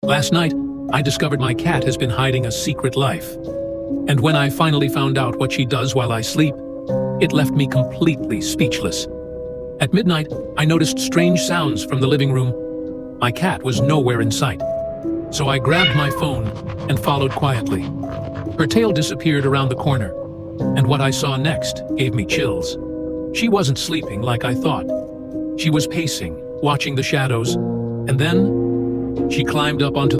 Last night, I discovered my cat has been hiding a secret life. And when I finally found out what she does while I sleep, it left me completely speechless. At midnight, I noticed strange sounds from the living room. My cat was nowhere in sight. So I grabbed my phone and followed quietly. Her tail disappeared around the corner, and what I saw next gave me chills. She wasn't sleeping like I thought. She was pacing, watching the shadows, and then she climbed up onto